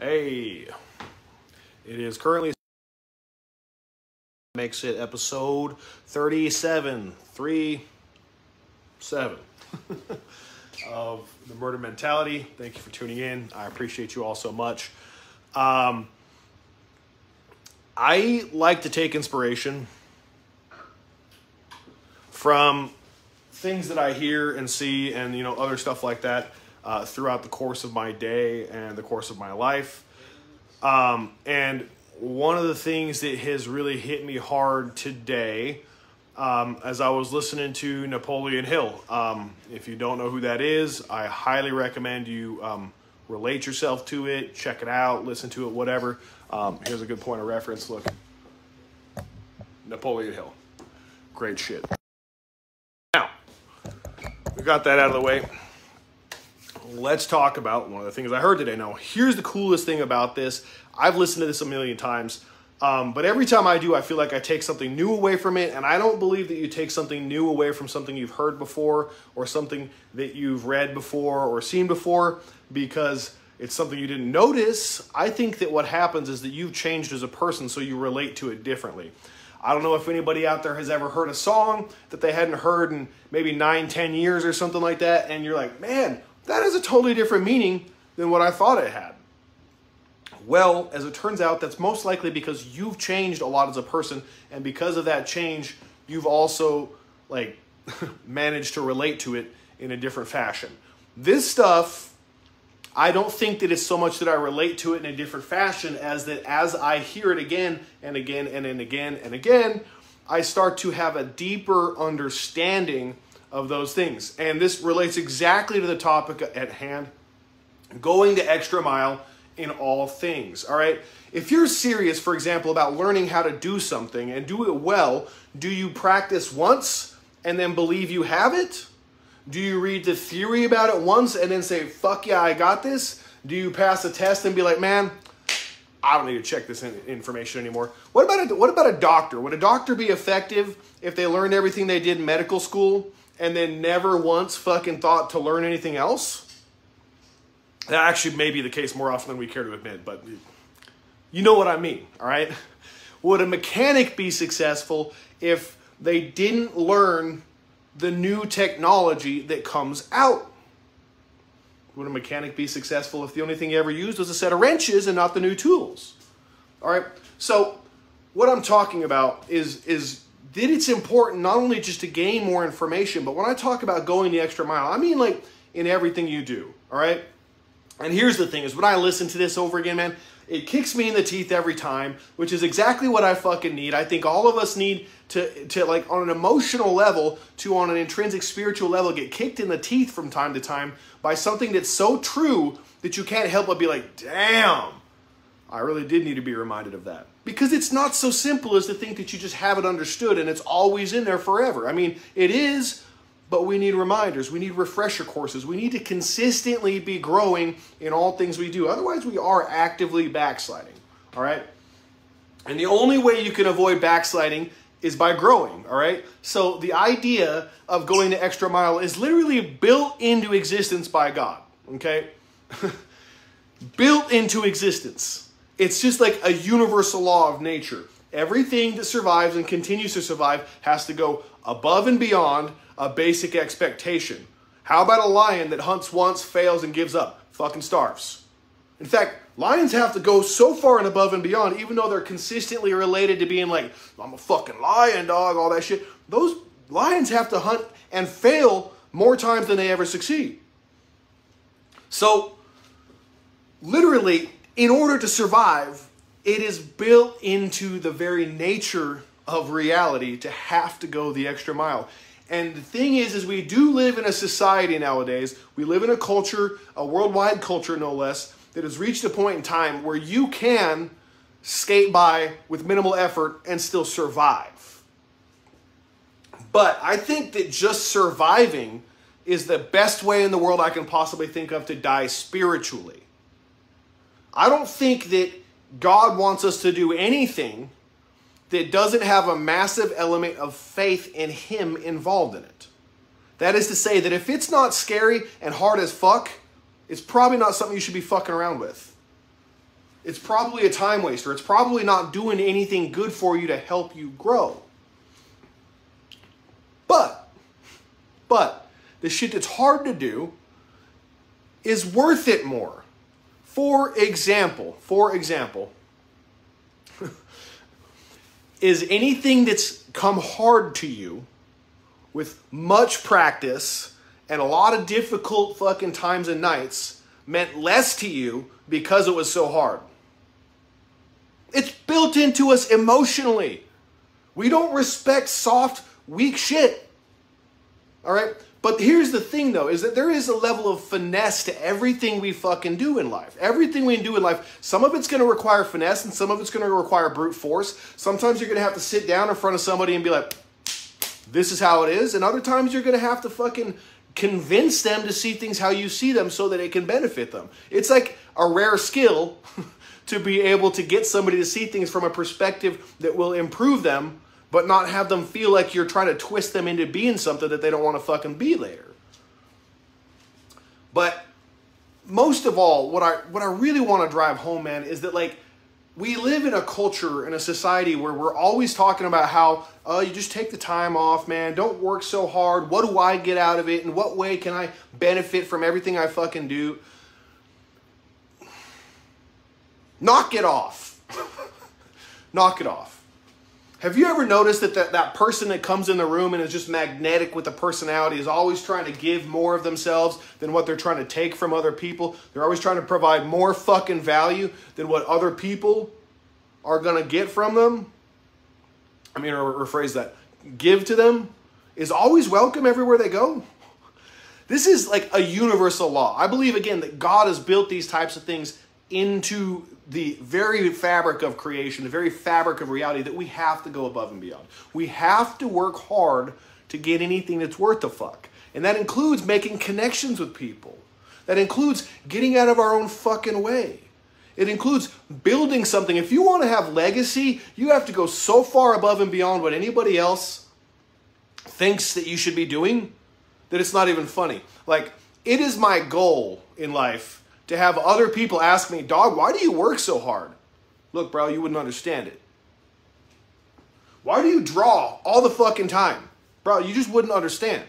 Hey, it is currently makes it episode 37 of The Murder Mentality. Thank you for tuning in. I appreciate you all so much. I like to take inspiration from things that I hear and see and, other stuff like that throughout the course of my day and the course of my life. And one of the things that has really hit me hard today, as I was listening to Napoleon Hill. If you don't know who that is, I highly recommend you relate yourself to it, check it out, listen to it, whatever. Here's a good point of reference. Look, Napoleon Hill. Great shit. Now, we got that out of the way. Let's talk about one of the things I heard today. Now, here's the coolest thing about this. I've listened to this a million times, but every time I do, I feel like I take something new away from it, and I don't believe that you take something new away from something you've heard before or something that you've read before or seen before because it's something you didn't notice. I think that what happens is that you've changed as a person, so you relate to it differently. I don't know if anybody out there has ever heard a song that they hadn't heard in maybe 9-10 years or something like that, and you're like, man, that has a totally different meaning than what I thought it had. Well, as it turns out, that's most likely because you've changed a lot as a person, and because of that change, you've also managed to relate to it in a different fashion. This stuff, I don't think that it's so much that I relate to it in a different fashion as that as I hear it again and again and then again and again, I start to have a deeper understanding of those things. And this relates exactly to the topic at hand, going the extra mile in all things, all right? If you're serious, for example, about learning how to do something and do it well, do you practice once and then believe you have it? Do you read the theory about it once and then say, fuck yeah, I got this? Do you pass a test and be like, man, I don't need to check this information anymore? What about a doctor? Would a doctor be effective if they learned everything they did in medical school and then never once fucking thought to learn anything else? That actually may be the case more often than we care to admit, but you know what I mean, all right? Would a mechanic be successful if they didn't learn the new technology that comes out? Would a mechanic be successful if the only thing he ever used was a set of wrenches and not the new tools? All right, so what I'm talking about is that it's important not only just to gain more information, but when I talk about going the extra mile, I mean like in everything you do, all right? And here's the thing is when I listen to this over again, man, it kicks me in the teeth every time, which is exactly what I fucking need. I think all of us need to like on an emotional level, to on an intrinsic spiritual level, get kicked in the teeth from time to time by something that's so true that you can't help but be like, damn, I really did need to be reminded of that. Because it's not so simple as to think that you just have it understood and it's always in there forever. I mean, it is, but we need reminders. We need refresher courses. We need to consistently be growing in all things we do. Otherwise, we are actively backsliding, all right? And the only way you can avoid backsliding is by growing, all right? So the idea of going the extra mile is literally built into existence by God, okay? Built into existence. It's just like a universal law of nature. Everything that survives and continues to survive has to go above and beyond a basic expectation. How about a lion that hunts once, fails, and gives up? Fucking starves. In fact, lions have to go so far and above and beyond, even though they're consistently related to being like, I'm a fucking lion, dog, all that shit. Those lions have to hunt and fail more times than they ever succeed. So, literally, in order to survive, it is built into the very nature of reality to have to go the extra mile. And the thing is we do live in a society nowadays, we live in a culture, a worldwide culture no less, that has reached a point in time where you can skate by with minimal effort and still survive. But I think that just surviving is the best way in the world I can possibly think of to die spiritually. I don't think that God wants us to do anything that doesn't have a massive element of faith in Him involved in it. That is to say that if it's not scary and hard as fuck, it's probably not something you should be fucking around with. It's probably a time waster. It's probably not doing anything good for you to help you grow. But the shit that's hard to do is worth it more. For example, is anything that's come hard to you with much practice and a lot of difficult fucking times and nights meant less to you because it was so hard? It's built into us emotionally. We don't respect soft, weak shit. All right? But here's the thing, though, is that there is a level of finesse to everything we fucking do in life. Everything we do in life, some of it's going to require finesse and some of it's going to require brute force. Sometimes you're going to have to sit down in front of somebody and be like, this is how it is. And other times you're going to have to fucking convince them to see things how you see them so that it can benefit them. It's like a rare skill to be able to get somebody to see things from a perspective that will improve them, but not have them feel like you're trying to twist them into being something that they don't want to fucking be later. But most of all, what I really want to drive home, man, is that, like, we live in a culture, in a society where we're always talking about how, oh, you just take the time off, man. Don't work so hard. What do I get out of it? In what way can I benefit from everything I fucking do? Knock it off. Knock it off. Have you ever noticed that person that comes in the room and is just magnetic with the personality is always trying to give more of themselves than what they're trying to take from other people? They're always trying to provide more fucking value than what other people are going to get from them? I mean, or rephrase that. Give to them is always welcome everywhere they go. This is like a universal law. I believe, again, that God has built these types of things into the very fabric of creation, the very fabric of reality, that we have to go above and beyond. We have to work hard to get anything that's worth a fuck. And that includes making connections with people. That includes getting out of our own fucking way. It includes building something. If you want to have legacy, you have to go so far above and beyond what anybody else thinks that you should be doing that it's not even funny. Like, it is my goal in life to have other people ask me, dog, why do you work so hard? Look, bro, you wouldn't understand it. Why do you draw all the fucking time? Bro, you just wouldn't understand.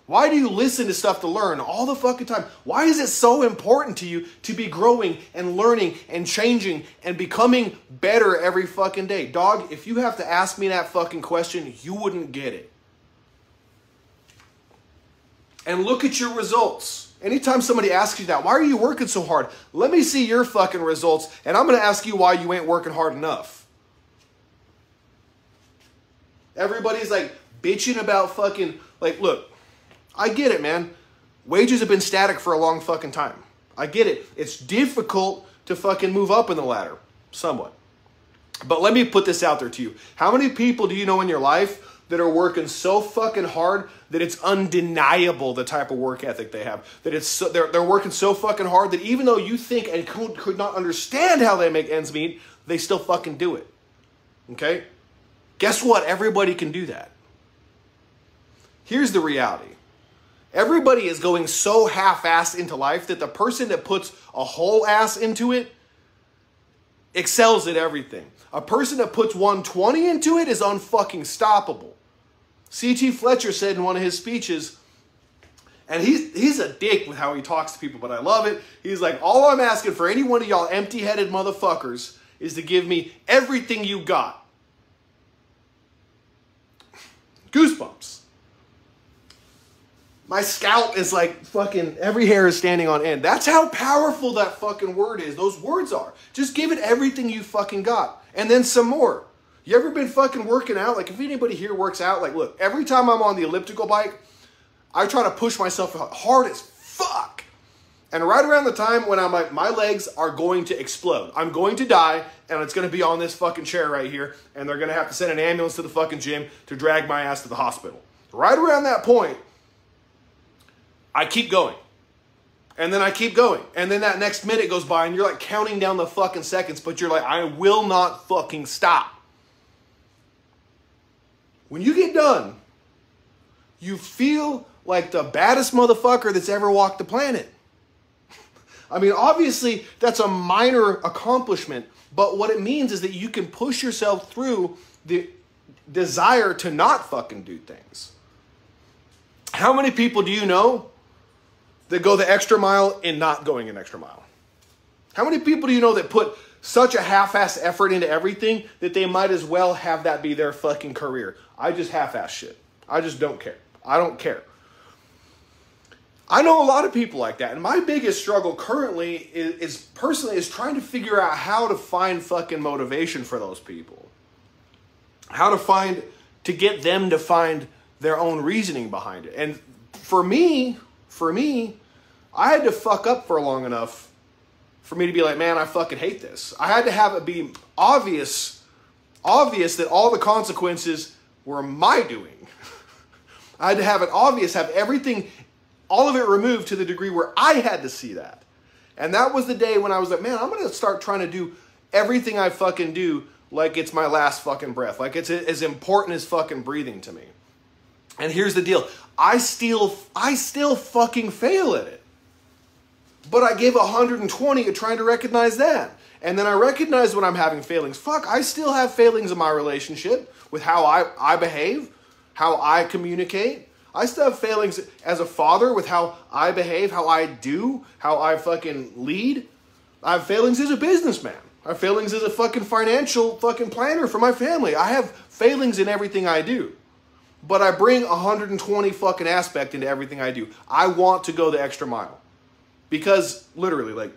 Why do you listen to stuff to learn all the fucking time? Why is it so important to you to be growing and learning and changing and becoming better every fucking day? Dog, if you have to ask me that fucking question, you wouldn't get it. And look at your results. Anytime somebody asks you that, why are you working so hard? Let me see your fucking results, and I'm going to ask you why you ain't working hard enough. Everybody's like bitching about fucking, like, look, I get it, man. Wages have been static for a long fucking time. I get it. It's difficult to fucking move up in the ladder, somewhat. But let me put this out there to you. How many people do you know in your life that are working so fucking hard that it's undeniable the type of work ethic they have? That it's so, they're working so fucking hard that even though you think and could not understand how they make ends meet, they still fucking do it. Okay? Guess what? Everybody can do that. Here's the reality. Everybody is going so half-assed into life that the person that puts a whole ass into it excels at everything. A person that puts 120 into it is unfucking stoppable. C.T. Fletcher said in one of his speeches, and he's a dick with how he talks to people, but I love it. He's like, all I'm asking for any one of y'all empty-headed motherfuckers is to give me everything you got. Goosebumps. My scalp is like fucking, every hair is standing on end. That's how powerful that fucking word is. Those words are. Just give it everything you fucking got. And then some more. You ever been fucking working out? Like, if anybody here works out, like, look, every time I'm on the elliptical bike, I try to push myself hard as fuck. And right around the time when I'm like, my legs are going to explode. I'm going to die, and it's going to be on this fucking chair right here, and they're going to have to send an ambulance to the fucking gym to drag my ass to the hospital. Right around that point, I keep going. And then I keep going. And then that next minute goes by, and you're like counting down the fucking seconds, but you're like, I will not fucking stop. When you get done, you feel like the baddest motherfucker that's ever walked the planet. I mean, obviously, that's a minor accomplishment, but what it means is that you can push yourself through the desire to not fucking do things. How many people do you know that go the extra mile in not going an extra mile? How many people do you know that put such a half-ass effort into everything that they might as well have that be their fucking career? I just half-ass shit. I just don't care. I don't care. I know a lot of people like that, and my biggest struggle currently is trying to figure out how to find fucking motivation for those people. How to get them to find their own reasoning behind it. And for me, I had to fuck up for long enough for me to be like, man, I fucking hate this. I had to have it be obvious that all the consequences were my doing. I had to have it obvious, have everything, all of it removed to the degree where I had to see that. And that was the day when I was like, man, I'm going to start trying to do everything I fucking do like it's my last fucking breath. Like it's as important as fucking breathing to me. And here's the deal. I still fucking fail at it. But I gave 120 at trying to recognize that. And then I recognize when I'm having failings. Fuck, I still have failings in my relationship with how I behave, how I communicate. I still have failings as a father with how I behave, how I do, how I fucking lead. I have failings as a businessman. I have failings as a fucking financial fucking planner for my family. I have failings in everything I do. But I bring 120 fucking aspect into everything I do. I want to go the extra mile. Because literally, like,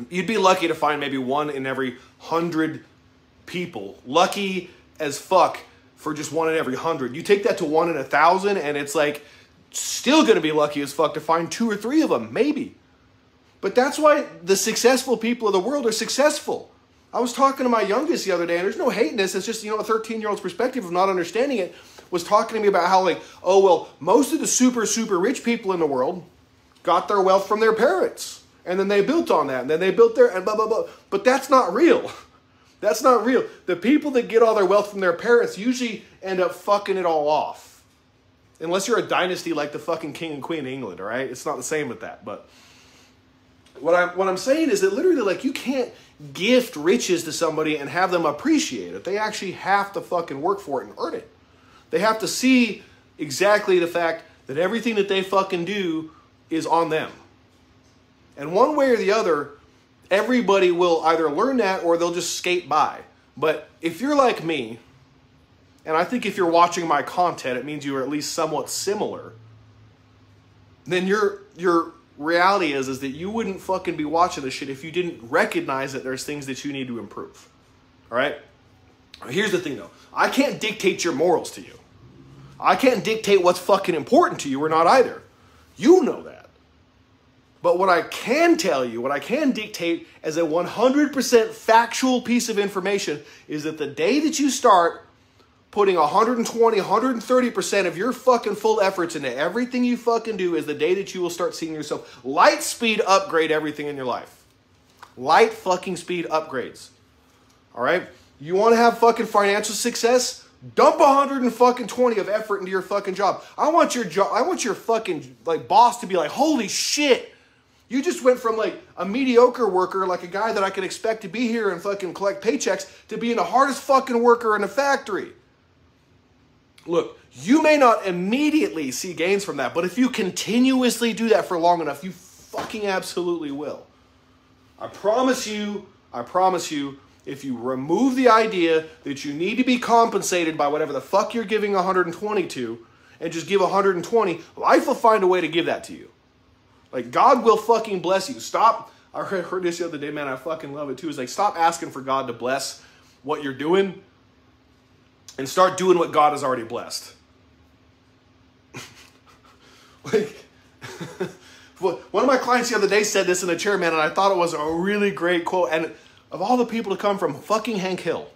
you'd be lucky to find maybe one in every 100 people. Lucky as fuck for just one in every 100. You take that to 1 in 1,000 and it's like still going to be lucky as fuck to find 2 or 3 of them, maybe. But that's why the successful people of the world are successful. I was talking to my youngest the other day, and there's no hate in this. It's just, a 13-year-old's perspective of not understanding it, was talking to me about how, like, oh, well, most of the super, super rich people in the world got their wealth from their parents. And then they built on that, and then they built their, and blah, blah, blah. But that's not real. That's not real. The people that get all their wealth from their parents usually end up fucking it all off. Unless you're a dynasty like the fucking king and queen of England, all right? It's not the same with that. But what I'm saying is that literally, like, you can't gift riches to somebody and have them appreciate it. They actually have to fucking work for it and earn it. They have to see exactly the fact that everything that they fucking do is on them. And one way or the other, everybody will either learn that or they'll just skate by. But if you're like me, and I think if you're watching my content, it means you are at least somewhat similar, then your reality is that you wouldn't fucking be watching this shit if you didn't recognize that there's things that you need to improve. All right? Here's the thing, though. I can't dictate your morals to you. I can't dictate what's fucking important to you or not either. You know that. But what I can tell you, what I can dictate as a 100% factual piece of information is that the day that you start putting 120, 130% of your fucking full efforts into everything you fucking do is the day that you will start seeing yourself light speed upgrade everything in your life. Light fucking speed upgrades. All right? You want to have fucking financial success? Dump 120 of effort into your fucking job. I want your job. I want your fucking like boss to be like, holy shit. You just went from like a mediocre worker, like a guy that I can expect to be here and fucking collect paychecks, to being the hardest fucking worker in a factory. Look, you may not immediately see gains from that, but if you continuously do that for long enough, you fucking absolutely will. I promise you, if you remove the idea that you need to be compensated by whatever the fuck you're giving 120 to, and just give 120, life will find a way to give that to you. Like, God will fucking bless you. Stop. I heard this the other day, man. I fucking love it too. It's like, stop asking for God to bless what you're doing and start doing what God has already blessed. Like, one of my clients the other day said this in a chair, man, and I thought it was a really great quote. And of all the people to come from, fucking Hank Hill.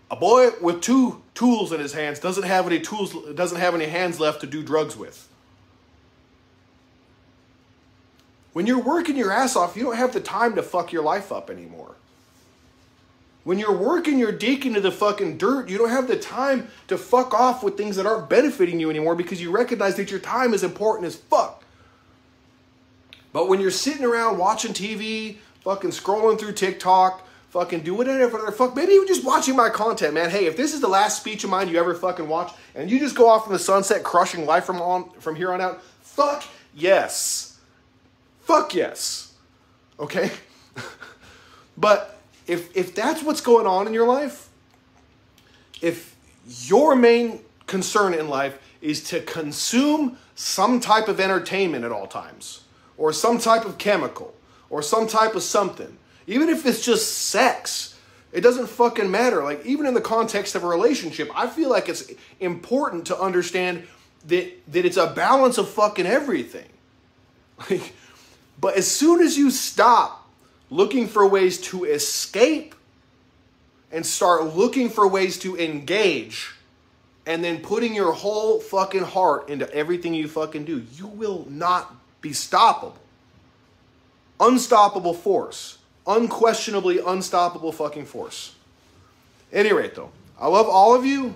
A boy with 2 tools in his hands doesn't have any hands left to do drugs with. When you're working your ass off, you don't have the time to fuck your life up anymore. When you're working your dick into the fucking dirt, you don't have the time to fuck off with things that aren't benefiting you anymore because you recognize that your time is important as fuck. But when you're sitting around watching TV, fucking scrolling through TikTok, fucking do whatever the fuck, maybe you're just watching my content, man. Hey, if this is the last speech of mine you ever fucking watch, and you just go off in the sunset crushing life from here on out, fuck yes. Fuck yes. Okay? But if that's what's going on in your life, if your main concern in life is to consume some type of entertainment at all times, or some type of chemical, or some type of something, even if it's just sex, it doesn't fucking matter. Like, even in the context of a relationship, I feel like it's important to understand that it's a balance of fucking everything. Like, but as soon as you stop looking for ways to escape and start looking for ways to engage, and then putting your whole fucking heart into everything you fucking do, you will not be stoppable. Unstoppable force. Unquestionably unstoppable fucking force. At any rate, though, I love all of you.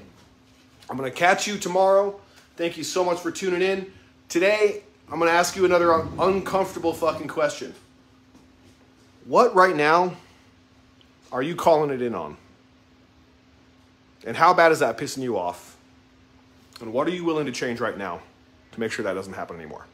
I'm going to catch you tomorrow. Thank you so much for tuning in. Today, I'm going to ask you another uncomfortable fucking question. What right now are you calling it in on? And how bad is that pissing you off? And what are you willing to change right now to make sure that doesn't happen anymore?